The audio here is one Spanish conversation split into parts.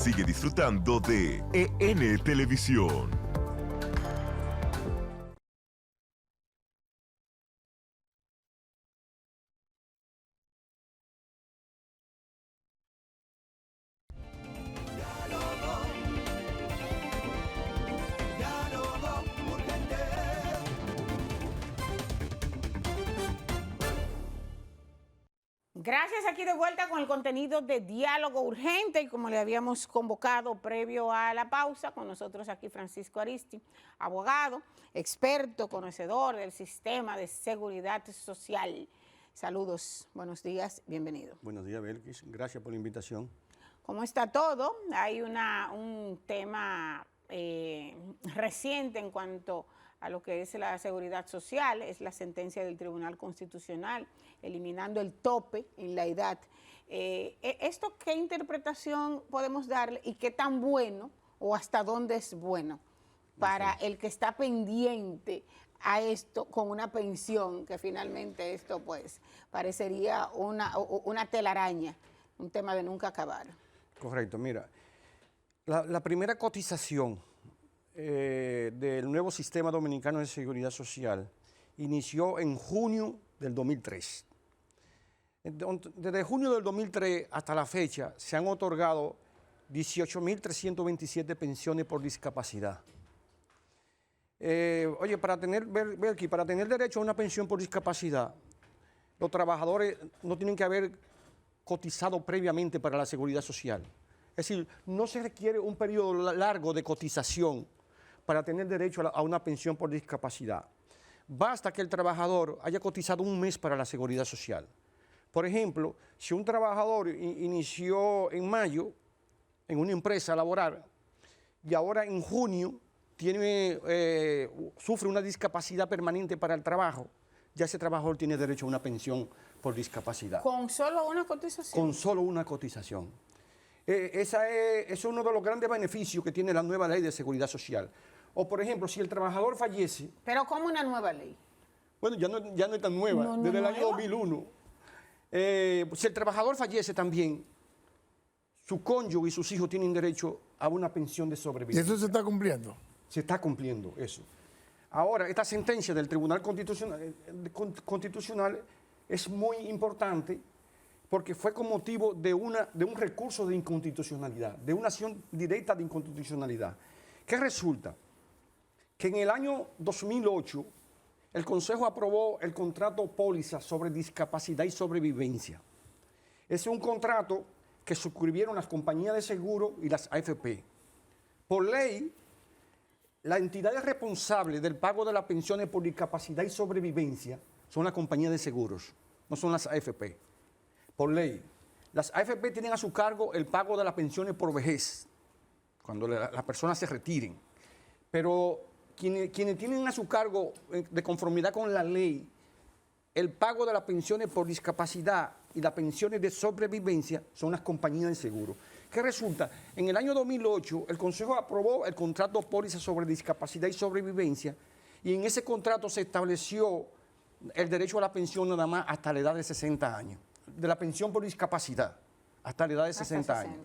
Sigue disfrutando de EN Televisión. Gracias, aquí de vuelta con el contenido de Diálogo Urgente y como le habíamos convocado previo a la pausa, con nosotros aquí Francisco Aristi, abogado, experto, conocedor del sistema de seguridad social. Saludos, buenos días, bienvenido. Buenos días, Belkis, gracias por la invitación. ¿Cómo está todo? Hay un tema reciente en cuanto a lo que es la seguridad social, es la sentencia del Tribunal Constitucional, eliminando el tope en la edad. ¿Esto qué interpretación podemos darle y qué tan bueno o hasta dónde es bueno para el que está pendiente a esto con una pensión, que finalmente esto pues parecería una telaraña, un tema de nunca acabar? Correcto, mira, la primera cotización del nuevo sistema dominicano de seguridad social inició en junio del 2003. Desde junio del 2003 hasta la fecha se han otorgado 18.327 pensiones por discapacidad. Oye, para tener derecho a una pensión por discapacidad, los trabajadores no tienen que haber cotizado previamente para la seguridad social. Es decir, no se requiere un periodo largo de cotización para tener derecho a una pensión por discapacidad. Basta que el trabajador haya cotizado un mes para la seguridad social. Por ejemplo, si un trabajador inició en mayo en una empresa laboral y ahora en junio sufre una discapacidad permanente para el trabajo, ya ese trabajador tiene derecho a una pensión por discapacidad. ¿Con solo una cotización? Con solo una cotización. Ese es uno de los grandes beneficios que tiene la nueva ley de seguridad social. O, por ejemplo, si el trabajador fallece... ¿Pero cómo una nueva ley? Bueno, ya no es tan nueva, desde el año 2001. Si el trabajador fallece también, su cónyuge y sus hijos tienen derecho a una pensión de sobrevivencia. ¿Y eso se está cumpliendo? Se está cumpliendo eso. Ahora, esta sentencia del Tribunal Constitucional es muy importante porque fue con motivo de un recurso de inconstitucionalidad, de una acción directa de inconstitucionalidad. ¿Qué resulta? Que en el año 2008 el Consejo aprobó el contrato póliza sobre discapacidad y sobrevivencia. Ese es un contrato que suscribieron las compañías de seguro y las AFP. Por ley, las entidades responsables del pago de las pensiones por discapacidad y sobrevivencia son las compañías de seguros, no son las AFP. Por ley, las AFP tienen a su cargo el pago de las pensiones por vejez, cuando las personas se retiren. Pero quienes tienen a su cargo, de conformidad con la ley, el pago de las pensiones por discapacidad y las pensiones de sobrevivencia son las compañías de seguro. ¿Qué resulta? En el año 2008, el Consejo aprobó el contrato póliza sobre discapacidad y sobrevivencia y en ese contrato se estableció el derecho a la pensión nada más hasta la edad de 60 años, de la pensión por discapacidad hasta la edad de 60 años.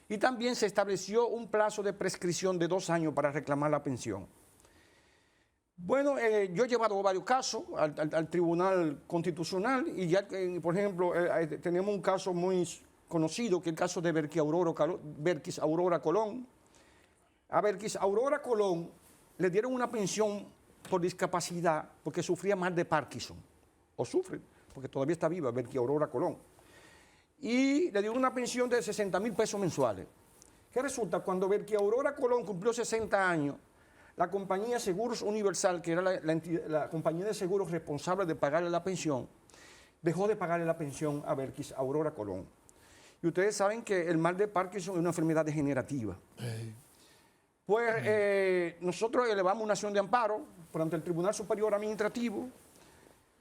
Y también se estableció un plazo de prescripción de 2 años para reclamar la pensión. Bueno, yo he llevado varios casos al Tribunal Constitucional y ya, por ejemplo, tenemos un caso muy conocido, que es el caso de Berkis Aurora Colón. A Berkis Aurora Colón le dieron una pensión por discapacidad porque sufría mal de Parkinson, o sufre, porque todavía está viva Berkis Aurora Colón. Y le dieron una pensión de 60.000 pesos mensuales. ¿Qué resulta? Cuando Berkis Aurora Colón cumplió 60 años, la compañía Seguros Universal, que era la compañía de seguros responsable de pagarle la pensión, dejó de pagarle la pensión a Berkis Aurora Colón. Y ustedes saben que el mal de Parkinson es una enfermedad degenerativa. Pues nosotros elevamos una acción de amparo ante el Tribunal Superior Administrativo.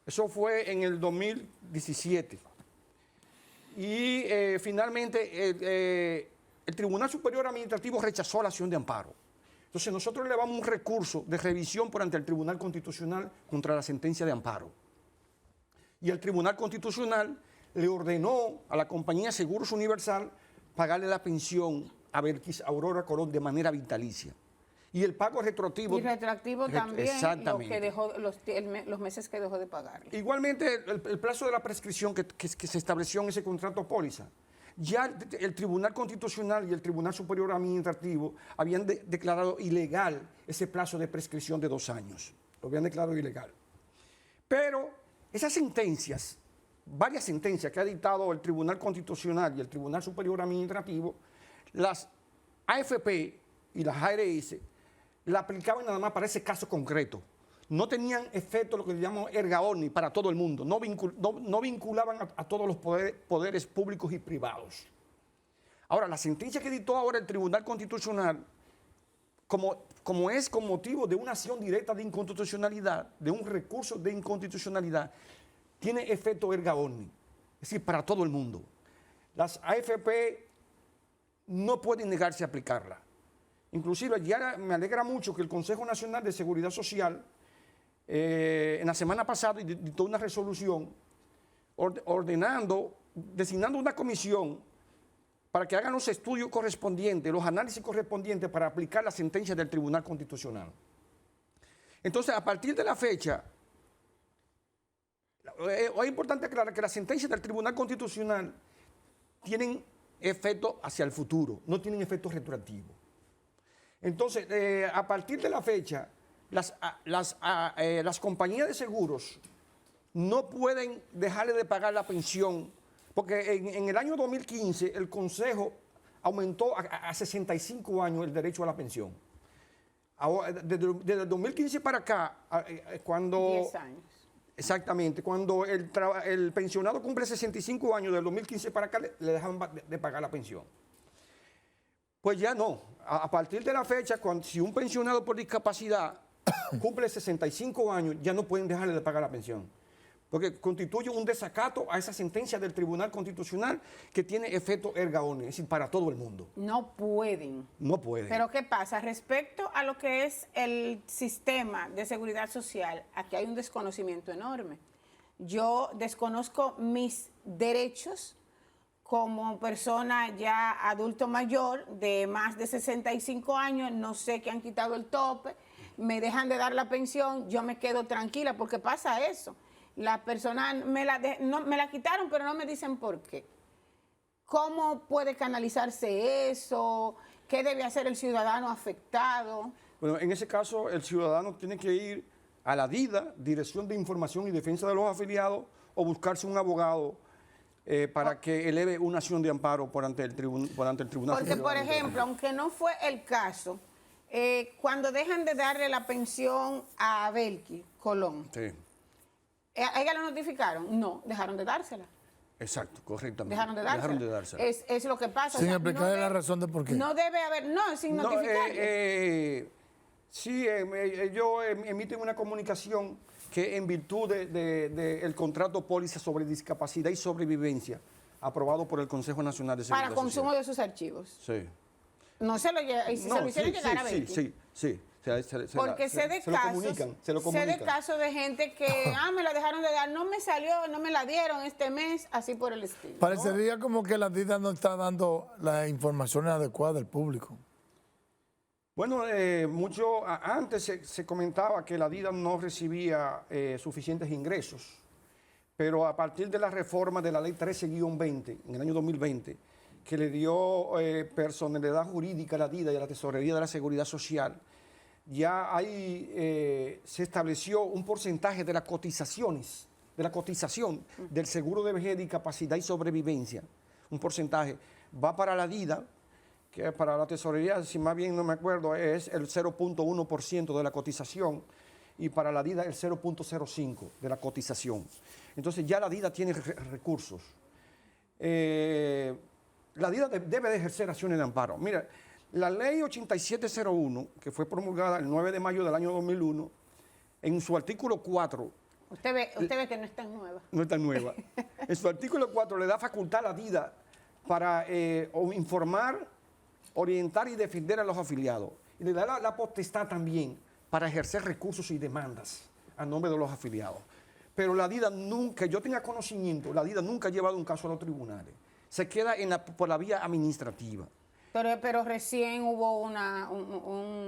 Eso fue en el 2017. Y finalmente el Tribunal Superior Administrativo rechazó la acción de amparo. Entonces nosotros elevamos un recurso de revisión ante el Tribunal Constitucional contra la sentencia de amparo. Y el Tribunal Constitucional le ordenó a la compañía Seguros Universal pagarle la pensión a Belkis Aurora Colón de manera vitalicia. Y el pago retroactivo. Y retroactivo también, exactamente. lo que dejó, los meses que dejó de pagar. Igualmente, el plazo de la prescripción que se estableció en ese contrato póliza. Ya el Tribunal Constitucional y el Tribunal Superior Administrativo habían declarado ilegal ese plazo de prescripción de 2 años. Lo habían declarado ilegal. Pero esas sentencias, varias sentencias que ha dictado el Tribunal Constitucional y el Tribunal Superior Administrativo, las AFP y las ARS la aplicaban nada más para ese caso concreto. No tenían efecto, lo que llamamos erga omnes, para todo el mundo. No vinculaban a todos los poderes públicos y privados. Ahora, la sentencia que dictó ahora el Tribunal Constitucional, como es con motivo de una acción directa de inconstitucionalidad, de un recurso de inconstitucionalidad, tiene efecto erga omnes, es decir, para todo el mundo. Las AFP no pueden negarse a aplicarla. Inclusive, ya me alegra mucho que el Consejo Nacional de Seguridad Social en la semana pasada dictó una resolución designando una comisión para que hagan los estudios correspondientes, los análisis correspondientes para aplicar la sentencia del Tribunal Constitucional. Entonces, a partir de la fecha, es importante aclarar que las sentencias del Tribunal Constitucional tienen efecto hacia el futuro, no tienen efecto retroactivo. Entonces, a partir de la fecha, las compañías de seguros no pueden dejarle de pagar la pensión, porque en el año 2015 el Consejo aumentó a 65 años el derecho a la pensión. Ahora, desde el 2015 para acá, cuando... 10 años. Exactamente, cuando el pensionado cumple 65 años, del 2015 para acá, le dejan de pagar la pensión. Pues ya no. A partir de la fecha, si un pensionado por discapacidad cumple 65 años, ya no pueden dejarle de pagar la pensión. Porque constituye un desacato a esa sentencia del Tribunal Constitucional que tiene efecto erga omnes, es decir, para todo el mundo. No pueden. No pueden. Pero ¿qué pasa? Respecto a lo que es el sistema de seguridad social, aquí hay un desconocimiento enorme. Yo desconozco mis derechos como persona ya adulto mayor de más de 65 años, no sé que han quitado el tope, me dejan de dar la pensión, yo me quedo tranquila porque pasa eso. La persona me la quitaron, pero no me dicen por qué. ¿Cómo puede canalizarse eso? ¿Qué debe hacer el ciudadano afectado? Bueno, en ese caso, el ciudadano tiene que ir a la DIDA, Dirección de Información y Defensa de los Afiliados, o buscarse un abogado para que eleve una acción de amparo por ante el Tribunal. Porque, por ejemplo, aunque no fue el caso, cuando dejan de darle la pensión a Belkis Colón, Sí. ¿a ella la notificaron? No, dejaron de dársela. Exacto, correctamente. Dejaron de dársela. Dejaron de dársela. Es lo que pasa. Sin explicarle la razón de por qué. No debe haber, no, sin notificarle. Sí, ellos emiten una comunicación que en virtud del contrato póliza sobre discapacidad y sobrevivencia aprobado por el Consejo Nacional de Seguridad Para consumo Social. de sus archivos. Sí. No se lo, se lo hicieron llegar a Belkis. Sí. Porque sé de casos de gente que, me la dejaron de dar, no me salió, no me la dieron este mes, así por el estilo. Parecería como que la DIDA no está dando la información adecuada al público. Bueno, antes se comentaba que la DIDA no recibía suficientes ingresos, pero a partir de la reforma de la Ley 13-20 en el año 2020, que le dio personalidad jurídica a la DIDA y a la Tesorería de la Seguridad Social, ya ahí se estableció un porcentaje de las cotizaciones, de la cotización del seguro de vejez, discapacidad y sobrevivencia. Un porcentaje va para la DIDA, que para la tesorería, si más bien no me acuerdo, es el 0.1% de la cotización, y para la DIDA el 0.05% de la cotización. Entonces ya la DIDA tiene recursos. La DIDA debe de ejercer acciones de amparo. Mira, la ley 8701, que fue promulgada el 9 de mayo del año 2001, en su artículo 4... Usted ve que no es tan nueva. No es tan nueva. En su artículo 4 le da facultad a la DIDA para informar, orientar y defender a los afiliados. Y le da la potestad también para ejercer recursos y demandas a nombre de los afiliados. Pero la DIDA nunca, yo tenga conocimiento, la DIDA nunca ha llevado un caso a los tribunales. Se queda por la vía administrativa. Pero recién hubo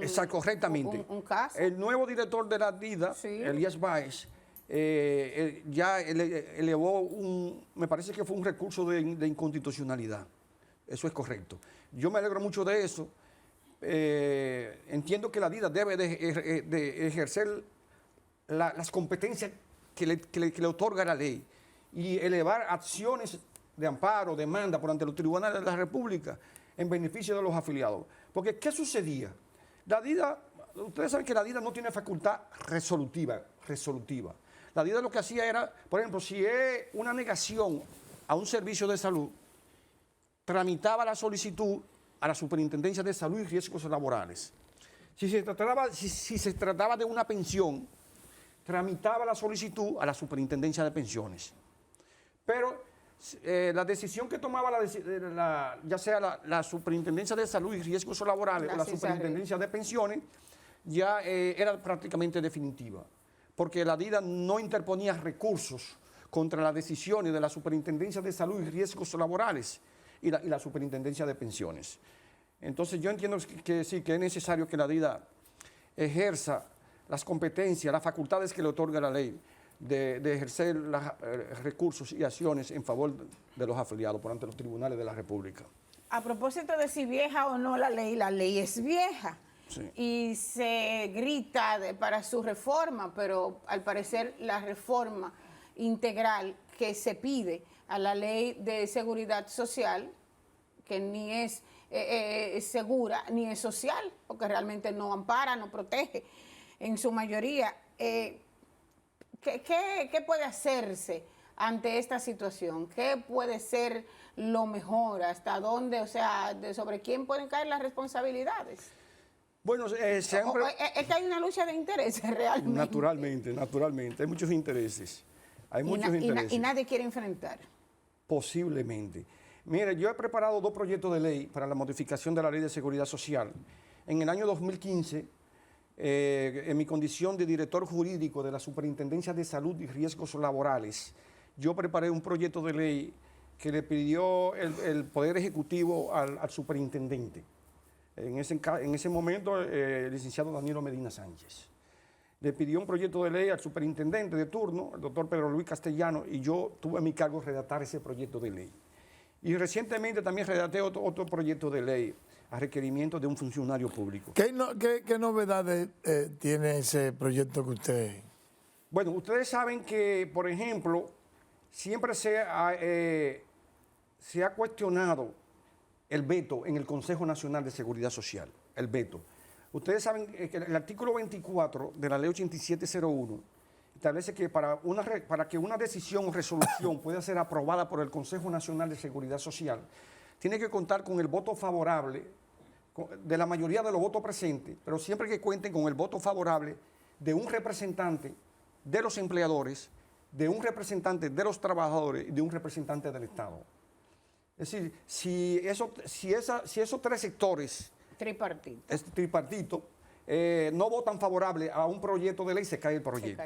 Exacto, correctamente. un caso. El nuevo director de la DIDA, Sí. Elías Báez, ya elevó me parece que fue un recurso de inconstitucionalidad. Eso es correcto. Yo me alegro mucho de eso. Entiendo que la DIDA debe de ejercer las competencias que le otorga la ley y elevar acciones de amparo, demanda por ante los tribunales de la República en beneficio de los afiliados. Porque, ¿qué sucedía? La DIDA, ustedes saben que la DIDA no tiene facultad resolutiva. La DIDA lo que hacía era, por ejemplo, si es una negación a un servicio de salud, tramitaba la solicitud a la Superintendencia de Salud y Riesgos Laborales. Si se trataba de una pensión, tramitaba la solicitud a la Superintendencia de Pensiones. Pero la decisión que tomaba ya sea la Superintendencia de Salud y Riesgos Laborales o la Superintendencia de Pensiones, ya era prácticamente definitiva, porque la DIDA no interponía recursos contra las decisiones de la Superintendencia de Salud y Riesgos Laborales y la Superintendencia de Pensiones. Entonces yo entiendo que sí, que es necesario que la DIDA ejerza las competencias, las facultades que le otorga la ley de ejercer los recursos y acciones en favor de los afiliados por ante los tribunales de la República. A propósito de si vieja o no la ley es vieja. Sí. Y se grita para su reforma, pero al parecer la reforma integral que se pide a la ley de seguridad social, que ni es segura ni es social, porque realmente no ampara, no protege en su mayoría. ¿Qué puede hacerse ante esta situación? ¿Qué puede ser lo mejor? ¿Hasta dónde? O sea, sobre quién pueden caer las responsabilidades. Bueno, siempre... Es que hay una lucha de intereses realmente. Naturalmente. Hay muchos intereses. Y nadie quiere enfrentar. Posiblemente. Mire, yo he preparado 2 proyectos de ley para la modificación de la Ley de Seguridad Social. En el año 2015, en mi condición de director jurídico de la Superintendencia de Salud y Riesgos Laborales, yo preparé un proyecto de ley que le pidió el Poder Ejecutivo al superintendente. En ese momento, el licenciado Danilo Medina Sánchez. Le pidió un proyecto de ley al superintendente de turno, el doctor Pedro Luis Castellano, y yo tuve a mi cargo redactar ese proyecto de ley. Y recientemente también redacté otro proyecto de ley a requerimiento de un funcionario público. ¿Qué novedades tiene ese proyecto que usted...? Bueno, ustedes saben que, por ejemplo, siempre se ha cuestionado el veto en el Consejo Nacional de Seguridad Social, el veto. Ustedes saben que el artículo 24 de la Ley 8701 establece que para que una decisión o resolución pueda ser aprobada por el Consejo Nacional de Seguridad Social, tiene que contar con el voto favorable de la mayoría de los votos presentes, pero siempre que cuenten con el voto favorable de un representante de los empleadores, de un representante de los trabajadores y de un representante del Estado. Es decir, si esos 3 sectores tripartito no votan favorable a un proyecto de ley, se cae el proyecto.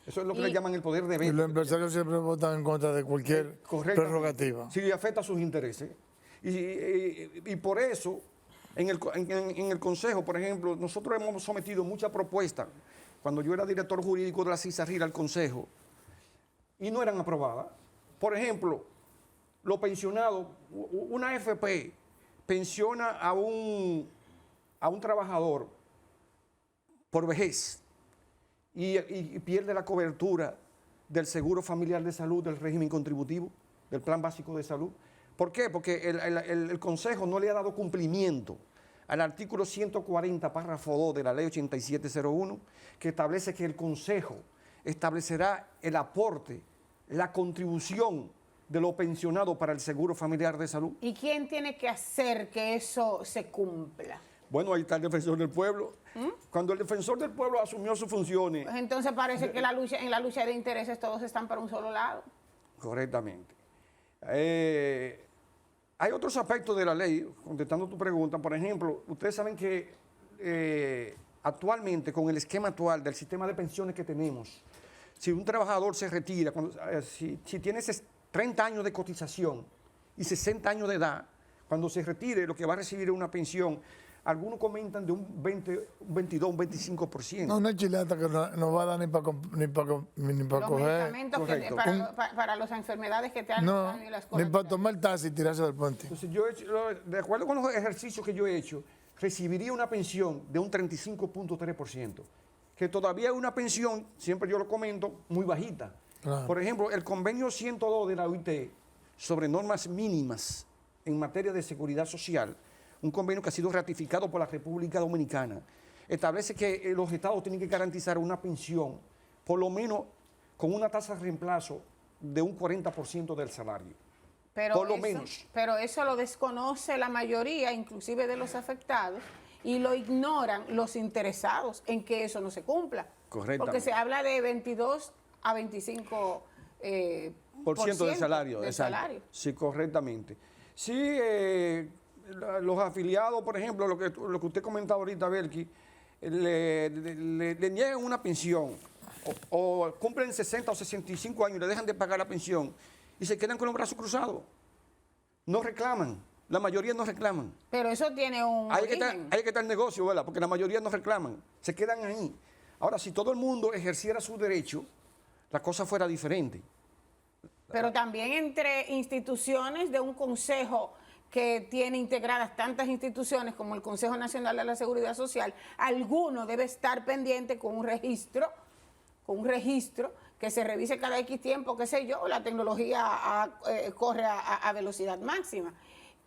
Eso es lo que le llaman el poder de veto. Y los empresarios siempre votan en contra de cualquier prerrogativa. Si afecta a sus intereses. Y por eso, en el Consejo, por ejemplo, nosotros hemos sometido muchas propuestas cuando yo era director jurídico de la CISARRIL al Consejo y no eran aprobadas. Por ejemplo, los pensionados, una AFP pensiona a un trabajador por vejez y pierde la cobertura del seguro familiar de salud, del régimen contributivo, del plan básico de salud. ¿Por qué? Porque el Consejo no le ha dado cumplimiento al artículo 140, párrafo 2 de la Ley 8701, que establece que el Consejo establecerá el aporte, la contribución de los pensionados para el seguro familiar de salud. ¿Y quién tiene que hacer que eso se cumpla? Bueno, ahí está el defensor del pueblo. Cuando el defensor del pueblo asumió sus funciones... Pues entonces parece que en la lucha de intereses todos están para un solo lado. Correctamente. Hay otros aspectos de la ley, contestando tu pregunta. Por ejemplo, ustedes saben que actualmente, con el esquema actual del sistema de pensiones que tenemos, si un trabajador se retira, si tiene 30 años de cotización y 60 años de edad, cuando se retire, lo que va a recibir es una pensión. Algunos comentan de un 20, un 22, un 25%. No, una chilata que no va a dar ni para Los coger. medicamentos Correcto. para las enfermedades que te han No, y las ni cosas para que- tomar el taxi y tirarse del puente. Entonces, yo he hecho, de acuerdo con los ejercicios que yo he hecho, recibiría una pensión de un 35.3%, que todavía es una pensión, siempre yo lo comento, muy bajita. Claro. Por ejemplo, el convenio 102 de la OIT sobre normas mínimas en materia de seguridad social, un convenio que ha sido ratificado por la República Dominicana, establece que los estados tienen que garantizar una pensión, por lo menos con una tasa de reemplazo de un 40% del salario. Por lo menos. Pero eso lo desconoce la mayoría, inclusive de los afectados, y lo ignoran los interesados en que eso no se cumpla. Correctamente. Porque se habla de 22 a 25 por ciento del salario. del exacto. salario. Sí, correctamente. Sí, los afiliados, por ejemplo, lo que usted comentaba ahorita, Belki, le niegan una pensión o cumplen 60 o 65 años y le dejan de pagar la pensión y se quedan con los brazos cruzados. No reclaman, la mayoría no reclaman. Pero eso tiene un Ahí origen. que está el negocio, ¿verdad? Porque la mayoría no reclaman, se quedan ahí. Ahora, si todo el mundo ejerciera su derecho, la cosa fuera diferente. Pero también entre instituciones de un consejo que tiene integradas tantas instituciones como el Consejo Nacional de la Seguridad Social, alguno debe estar pendiente con un registro que se revise cada X tiempo, qué sé yo, la tecnología corre a velocidad máxima.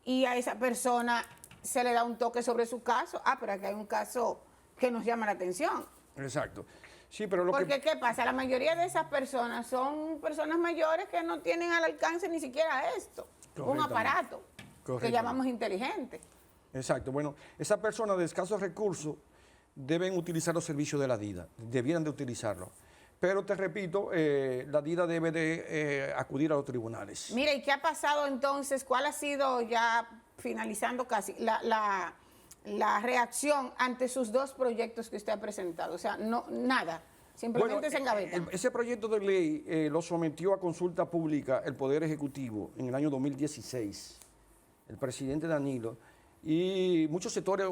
Y a esa persona se le da un toque sobre su caso. Pero aquí hay un caso que nos llama la atención. Exacto. Sí, pero lo Porque, ¿qué pasa? La mayoría de esas personas son personas mayores que no tienen al alcance ni siquiera esto, un Correctamente. aparato que Correctamente. llamamos inteligente. Exacto. Bueno, esas personas de escasos recursos deben utilizar los servicios de la DIDA, debieran de utilizarlo. Pero te repito, la DIDA debe de acudir a los tribunales. Mira, ¿y qué ha pasado entonces? ¿Cuál ha sido, ya finalizando casi, la reacción ante sus dos proyectos que usted ha presentado? O sea, no, nada, simplemente se engaveta. Ese proyecto de ley lo sometió a consulta pública el Poder Ejecutivo en el año 2016, el presidente Danilo, y muchos sectores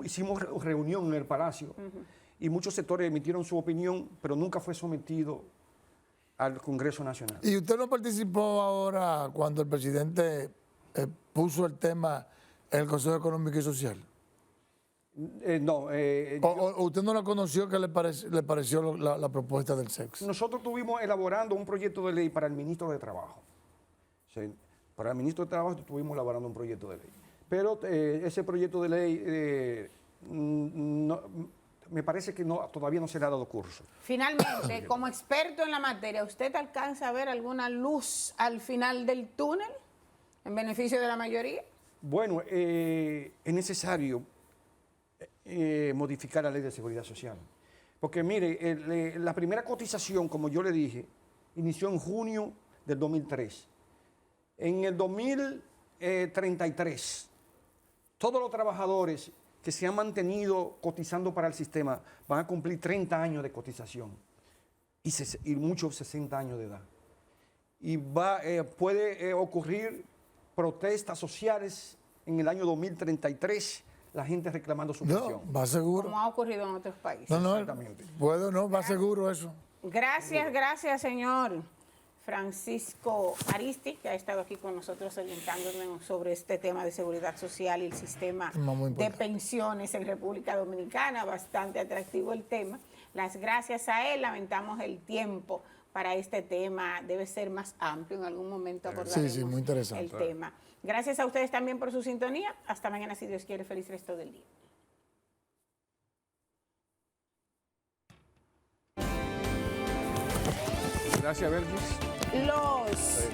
hicimos reunión en el Palacio, y muchos sectores emitieron su opinión, pero nunca fue sometido al Congreso Nacional. ¿Y usted no participó ahora cuando el presidente puso el tema en el Consejo Económico y Social? No, ¿O usted no la conoció que le pareció la propuesta del SEX? nosotros estuvimos elaborando un proyecto de ley para el ministro de Trabajo. Sí, para el ministro de Trabajo estuvimos elaborando un proyecto de ley. Pero ese proyecto de ley me parece que todavía no se le ha dado curso. Finalmente, como experto en la materia, ¿usted alcanza a ver alguna luz al final del túnel en beneficio de la mayoría? Bueno, es necesario modificar la ley de seguridad social. Porque mire, la primera cotización, como yo le dije, inició en junio del 2003. En el 2033, todos los trabajadores que se han mantenido cotizando para el sistema van a cumplir 30 años de cotización y muchos 60 años de edad. Y puede ocurrir protestas sociales en el año 2033, la gente reclamando su pensión. No, va seguro. Como ha ocurrido en otros países. No, Exactamente. va seguro eso. Gracias, señor Francisco Aristi, que ha estado aquí con nosotros orientándonos sobre este tema de seguridad social y el sistema Muy de importante. pensiones en República Dominicana. Bastante atractivo el tema. Las gracias a él. Lamentamos el tiempo para este tema. Debe ser más amplio. En algún momento abordaremos Sí, muy interesante. el tema. Gracias a ustedes también por su sintonía. Hasta mañana, si Dios quiere. Feliz resto del día. Gracias, Belkis. Los